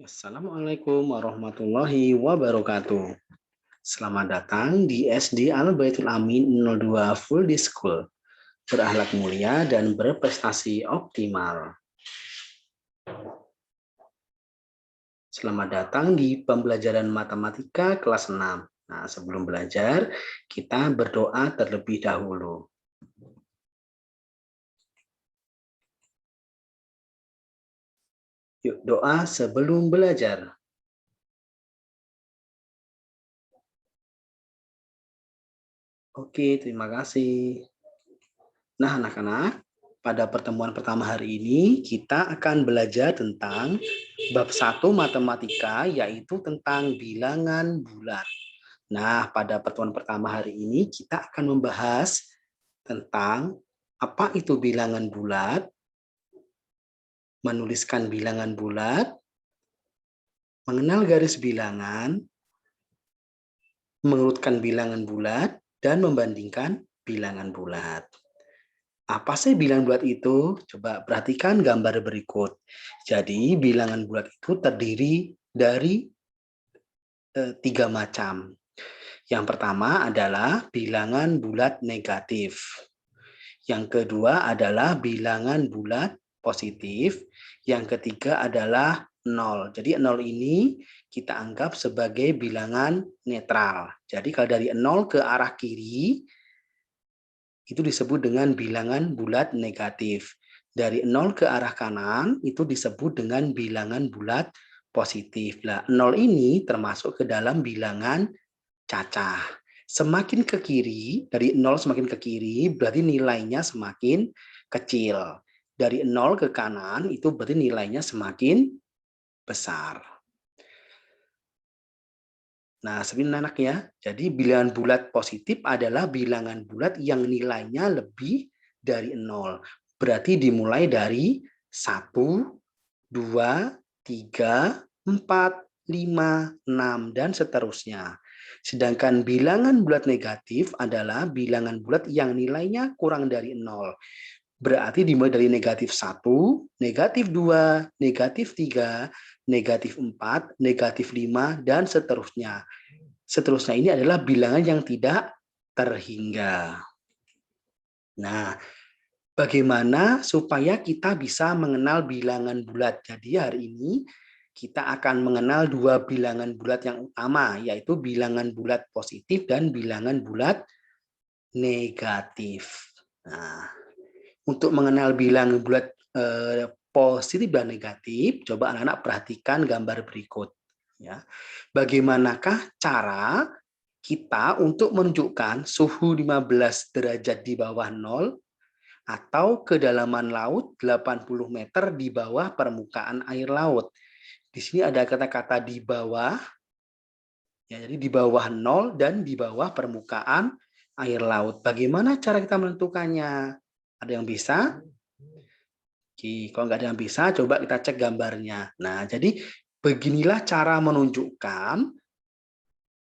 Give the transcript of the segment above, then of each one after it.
Assalamualaikum warahmatullahi wabarakatuh. Selamat datang di SD Al Baitul Amin 02 Full Day School. Berakhlak mulia dan berprestasi optimal. Selamat datang di pembelajaran matematika kelas 6. Nah, sebelum belajar, kita berdoa terlebih dahulu. Yuk doa sebelum belajar. Oke, terima kasih. Nah, anak-anak, pada pertemuan pertama hari ini kita akan belajar tentang bab 1 matematika, yaitu tentang bilangan bulat. Nah, pada pertemuan pertama hari ini kita akan membahas tentang apa itu bilangan bulat, menuliskan bilangan bulat, mengenal garis bilangan, mengurutkan bilangan bulat, dan membandingkan bilangan bulat. Apa sih bilangan bulat itu? Coba perhatikan gambar berikut. Jadi bilangan bulat itu terdiri dari 3 macam. Yang pertama adalah bilangan bulat negatif. Yang kedua adalah bilangan bulat positif. Yang ketiga adalah 0. Jadi 0 ini kita anggap sebagai bilangan netral. Jadi kalau dari 0 ke arah kiri, itu disebut dengan bilangan bulat negatif. Dari 0 ke arah kanan itu disebut dengan bilangan bulat positif. Nah, 0 ini termasuk ke dalam bilangan cacah. Semakin ke kiri, dari 0 semakin ke kiri berarti nilainya semakin kecil. Dari 0 ke kanan itu berarti nilainya semakin besar. Nah, sebenarnya anak ya. Jadi bilangan bulat positif adalah bilangan bulat yang nilainya lebih dari 0. Berarti dimulai dari 1, 2, 3, 4, 5, 6, dan seterusnya. Sedangkan bilangan bulat negatif adalah bilangan bulat yang nilainya kurang dari 0. Berarti dimulai dari negatif 1, negatif 2, negatif 3, negatif 4, negatif 5, dan seterusnya. Seterusnya ini adalah bilangan yang tidak terhingga. Nah, bagaimana supaya kita bisa mengenal bilangan bulat? Jadi hari ini kita akan mengenal 2 bilangan bulat yang utama, yaitu bilangan bulat positif dan bilangan bulat negatif. Nah, untuk mengenal bilangan bulat positif dan negatif, coba anak-anak perhatikan gambar berikut. Ya, bagaimanakah cara kita untuk menunjukkan suhu 15 derajat di bawah 0 atau kedalaman laut 80 meter di bawah permukaan air laut. Di sini ada kata-kata di bawah, ya, jadi di bawah 0 dan di bawah permukaan air laut. Bagaimana cara kita menentukannya? Ada yang bisa? Oke, kalau nggak ada yang bisa, coba kita cek gambarnya. Nah, jadi beginilah cara menunjukkan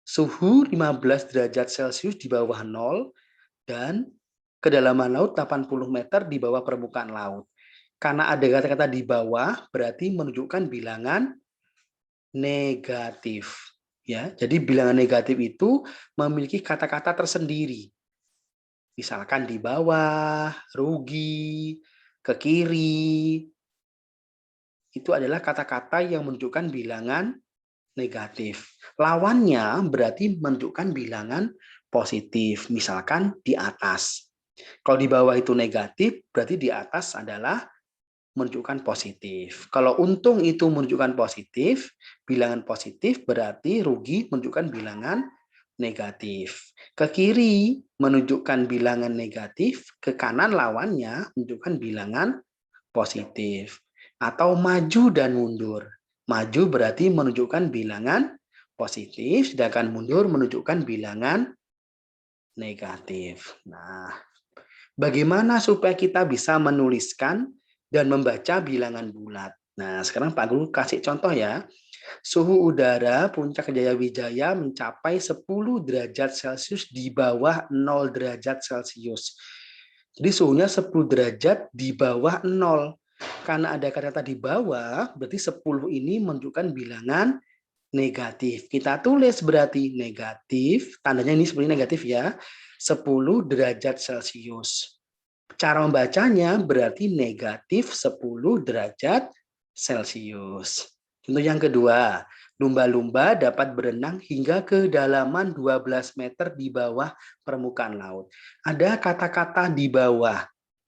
suhu 15 derajat Celcius di bawah 0 dan kedalaman laut 80 meter di bawah permukaan laut. Karena ada kata-kata di bawah, berarti menunjukkan bilangan negatif. Ya, jadi bilangan negatif itu memiliki kata-kata tersendiri. Misalkan di bawah, rugi, ke kiri, itu adalah kata-kata yang menunjukkan bilangan negatif. Lawannya berarti menunjukkan bilangan positif, misalkan di atas. Kalau di bawah itu negatif, berarti di atas adalah menunjukkan positif. Kalau untung itu menunjukkan positif, bilangan positif berarti rugi menunjukkan bilangan negatif. Ke kiri menunjukkan bilangan negatif, ke kanan lawannya menunjukkan bilangan positif. Atau maju dan mundur. Maju berarti menunjukkan bilangan positif, sedangkan mundur menunjukkan bilangan negatif. Nah, bagaimana supaya kita bisa menuliskan dan membaca bilangan bulat? Nah, sekarang Pak Guru kasih contoh ya. Suhu udara Puncak Jayawijaya mencapai 10 derajat Celcius di bawah 0 derajat Celcius. Jadi suhunya 10 derajat di bawah 0. Karena ada kata di bawah, berarti 10 ini menunjukkan bilangan negatif. Kita tulis berarti negatif, tandanya ini seperti negatif ya, 10 derajat Celcius. Cara membacanya berarti negatif 10 derajat Celcius. Untuk yang kedua, lumba-lumba dapat berenang hingga kedalaman 12 meter di bawah permukaan laut. Ada kata-kata di bawah.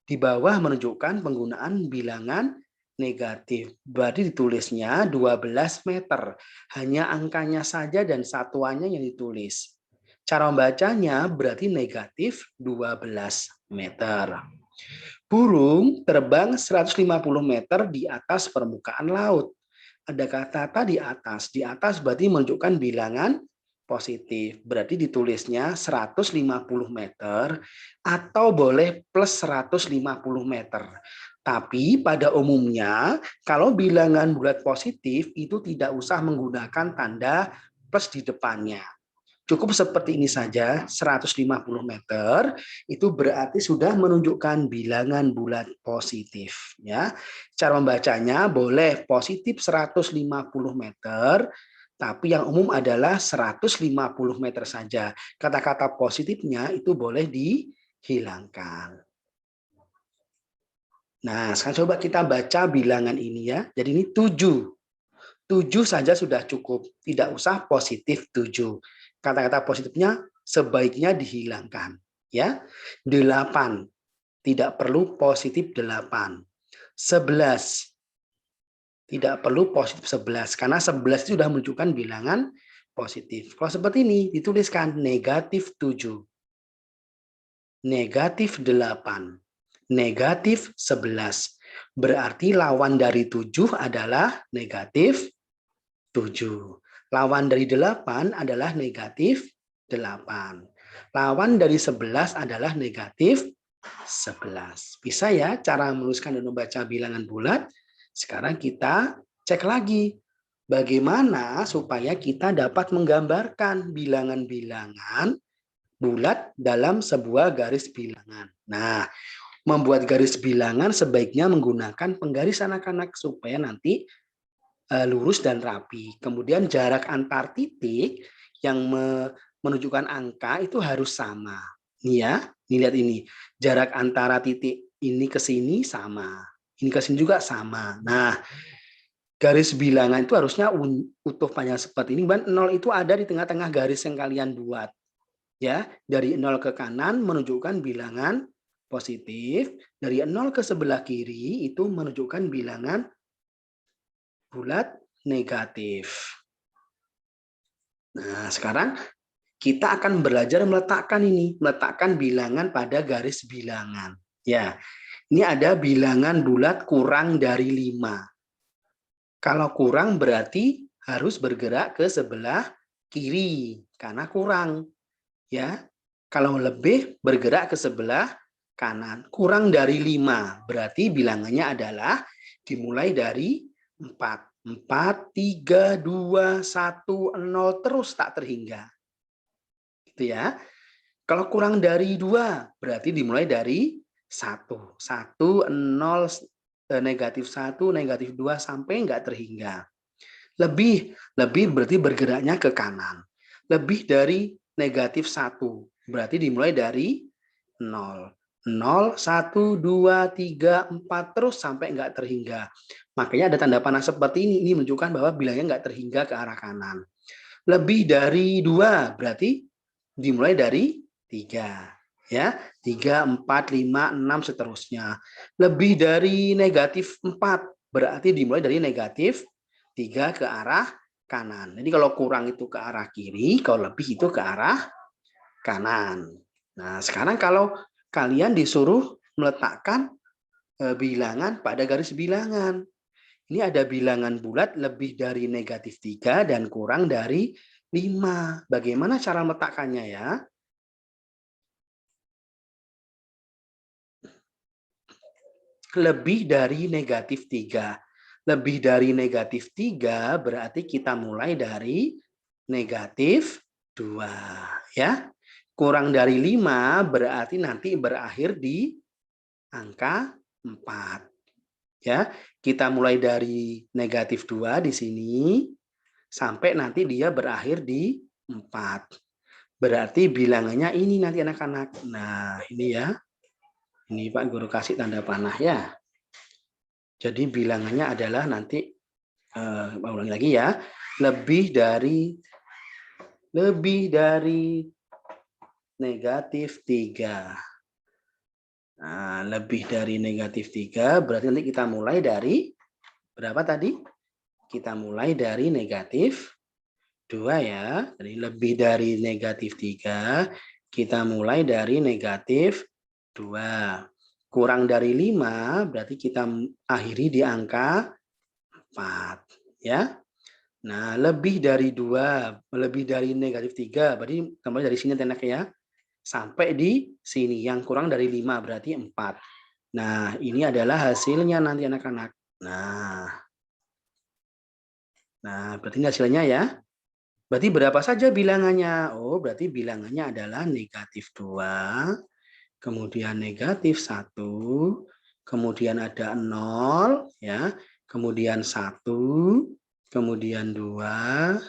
Di bawah menunjukkan penggunaan bilangan negatif. Berarti ditulisnya 12 meter. Hanya angkanya saja dan satuannya yang ditulis. Cara membacanya berarti negatif 12 meter. Burung terbang 150 meter di atas permukaan laut. Ada kata-kata di atas. Di atas berarti menunjukkan bilangan positif. Berarti ditulisnya 150 meter atau boleh plus 150 meter. Tapi pada umumnya kalau bilangan bulat positif itu tidak usah menggunakan tanda plus di depannya. Cukup seperti ini saja, 150 meter, itu berarti sudah menunjukkan bilangan bulat positif. Ya. Cara membacanya boleh positif 150 meter, tapi yang umum adalah 150 meter saja. Kata-kata positifnya itu boleh dihilangkan. Nah, sekarang coba kita baca bilangan ini ya. Jadi ini 7. 7 saja sudah cukup, tidak usah positif 7. Kata-kata positifnya sebaiknya dihilangkan. Ya, 8, tidak perlu positif 8. 11, tidak perlu positif 11, karena 11 itu sudah menunjukkan bilangan positif. Kalau seperti ini, dituliskan negatif 7, negatif 8, negatif 11. Berarti lawan dari 7 adalah negatif 7. Lawan dari 8 adalah negatif 8. Lawan dari 11 adalah negatif 11. Bisa ya cara menuliskan dan membaca bilangan bulat? Sekarang kita cek lagi. Bagaimana supaya kita dapat menggambarkan bilangan-bilangan bulat dalam sebuah garis bilangan. Nah, membuat garis bilangan sebaiknya menggunakan penggaris anak-anak supaya nanti lurus dan rapi. Kemudian jarak antar titik yang menunjukkan angka itu harus sama. Nih ya, nih lihat ini. Jarak antara titik ini ke sini sama. Ini ke sini juga sama. Nah, garis bilangan itu harusnya utuh panjang seperti ini. Dan 0 itu ada di tengah-tengah garis yang kalian buat. Ya, dari 0 ke kanan menunjukkan bilangan positif. Dari 0 ke sebelah kiri itu menunjukkan bilangan bulat negatif. Nah, sekarang kita akan belajar meletakkan bilangan pada garis bilangan. Ya, ini ada bilangan bulat kurang dari 5. Kalau kurang berarti harus bergerak ke sebelah kiri karena kurang. Ya, kalau lebih bergerak ke sebelah kanan. Kurang dari 5 berarti bilangannya adalah dimulai dari 4. 4, 3, 2, 1, 0 terus tak terhingga. Gitu ya. Kalau kurang dari 2 berarti dimulai dari 1. 1, 0, negatif 1, negatif 2 sampai enggak terhingga. Lebih berarti bergeraknya ke kanan. Lebih dari negatif 1 berarti dimulai dari 0. 0, 1, 2, 3, 4 terus sampai enggak terhingga. Makanya ada tanda panah seperti ini menunjukkan bahwa bilangnya enggak terhingga ke arah kanan. Lebih dari 2 berarti dimulai dari 3. Ya, 3, 4, 5, 6 seterusnya. Lebih dari negatif 4 berarti dimulai dari negatif 3 ke arah kanan. Jadi kalau kurang itu ke arah kiri, kalau lebih itu ke arah kanan. Nah, sekarang kalau kalian disuruh meletakkan bilangan pada garis bilangan. Ini ada bilangan bulat lebih dari negatif 3 dan kurang dari 5. Bagaimana cara meletakkannya ya? Lebih dari negatif 3. Lebih dari negatif 3 berarti kita mulai dari negatif 2. Ya. Kurang dari 5 berarti nanti berakhir di angka 4. Ya, kita mulai dari negatif 2 di sini, sampai nanti dia berakhir di 4. Berarti bilangannya ini nanti anak-anak. Nah, ini ya. Ini Pak Guru kasih tanda panah ya. Jadi bilangannya adalah nanti, ulangi lagi ya, lebih dari negatif 3. Nah, lebih dari negatif 3 berarti nanti kita mulai dari berapa tadi? Kita mulai dari negatif 2 ya. Jadi lebih dari negatif 3, kita mulai dari negatif 2. Kurang dari 5 berarti kita akhiri di angka 4 ya. Nah, lebih dari 2, lebih dari negatif 3 berarti kembali dari sini anak ya. Sampai di sini yang kurang dari 5 berarti 4. Nah, ini adalah hasilnya nanti anak-anak. Nah, berarti ini hasilnya ya. Berarti berapa saja bilangannya? Oh, berarti bilangannya adalah negatif 2, kemudian negatif 1, kemudian ada 0, ya, kemudian 1, kemudian 2,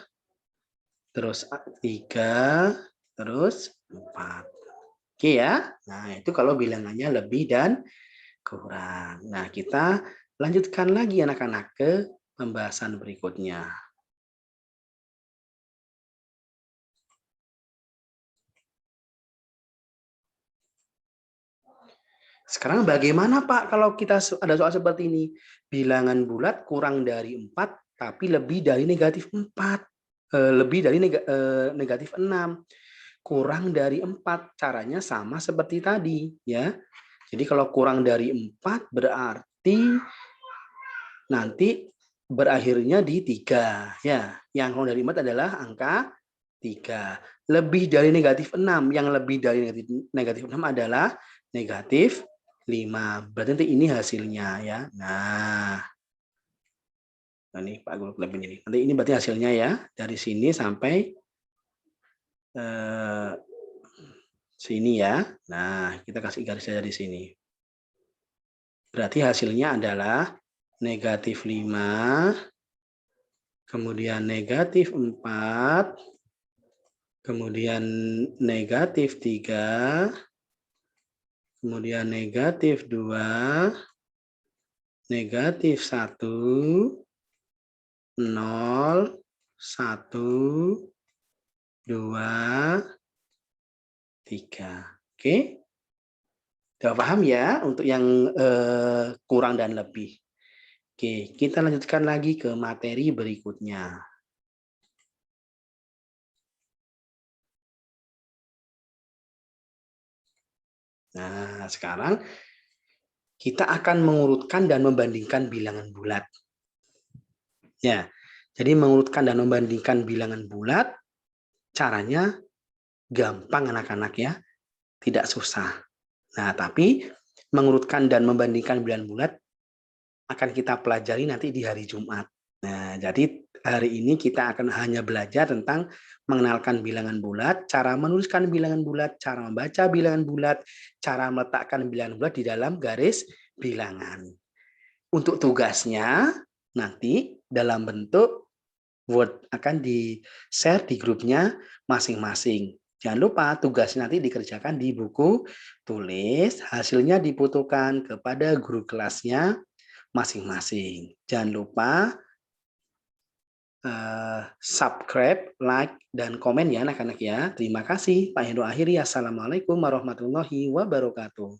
terus 3, terus 4. Oke ya. Nah, itu kalau bilangannya lebih dan kurang. Nah, kita lanjutkan lagi anak-anak ke pembahasan berikutnya. Sekarang bagaimana Pak kalau kita ada soal seperti ini? Bilangan bulat kurang dari 4 tapi lebih dari negatif 4. Lebih dari negatif 6. Kurang dari 4 caranya sama seperti tadi ya. Jadi kalau kurang dari 4 berarti nanti berakhirnya di 3 ya. Yang kurang dari 4 adalah angka 3. Lebih dari negatif 6, yang lebih dari negatif 6 adalah negatif 5. Berarti nanti ini hasilnya ya. Nah, ini Pak Guru lebih ini. Nanti ini berarti hasilnya ya. Dari sini sampai sini ya. Nah, kita kasih garis saja di sini. Berarti hasilnya adalah negatif 5, kemudian negatif 4, kemudian negatif 3, kemudian negatif 2, negatif 1, 0, 1, 2, 3. Oke? Sudah paham ya untuk yang kurang dan lebih. Oke, kita lanjutkan lagi ke materi berikutnya. Nah, sekarang kita akan mengurutkan dan membandingkan bilangan bulat. Ya, jadi mengurutkan dan membandingkan bilangan bulat, caranya gampang anak-anak ya, tidak susah. Nah, tapi mengurutkan dan membandingkan bilangan bulat akan kita pelajari nanti di hari Jumat. Nah, jadi hari ini kita akan hanya belajar tentang mengenalkan bilangan bulat, cara menuliskan bilangan bulat, cara membaca bilangan bulat, cara meletakkan bilangan bulat di dalam garis bilangan. Untuk tugasnya nanti dalam bentuk Word akan di-share di grupnya masing-masing. Jangan lupa tugasnya nanti dikerjakan di buku tulis, hasilnya difotokan kepada guru kelasnya masing-masing. Jangan lupa subscribe, like, dan komen ya anak-anak ya. Terima kasih. Pak Hendro akhiri. Assalamualaikum warahmatullahi wabarakatuh.